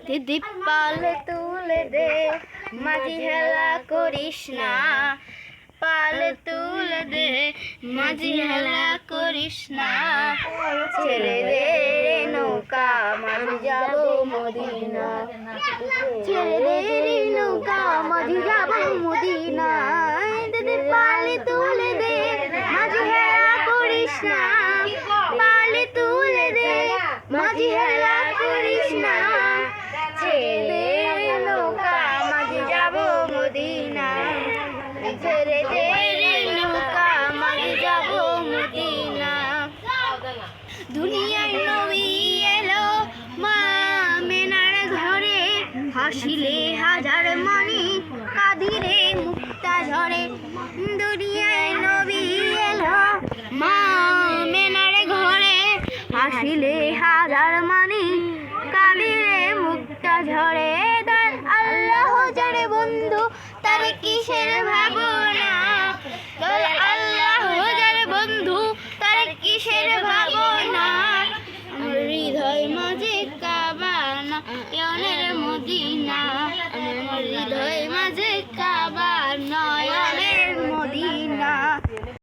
দিদি পাল তুলে দে, মাঝি হেলা করিস না। পাল তুলে দে, মাঝি হেলা করিস না। ছেড়ে দে রে নৌকা, মাঝি যাব মদিনা। ছেড়ে দে রে নৌকা, মাঝি যাব মদিনা। দিদি পাল তুলে দে, মাঝি হেলা করিস না। পাল তুলে দে, মাঝি হেলা করিস না। ছেড়ে দে রে নৌকা, মাঝি যাব মদিনা। ছেড়ে দে রে নৌকা, মাঝি যাব মদিনা। দুনিয়ার নবী এলো মা মেনার ঘরে, হাসিলে হাজার মনি, কাঁদিলে মুক্তা ঝরে। দুনিয়ায় নবী এলো মা মেনার ঘরে, হাসিলে হাজার মনি, কাঁদিলে মুক্তা ঝরে। তার আল্লাহ যারে বন্ধু, তার কিসের ভাবনা। তার আল্লাহ যারে বন্ধু, তার কিসের ভাবনা। আমার হৃদয় মাঝে কাবা না, ইয়নের মদিনা। আমার হৃদয়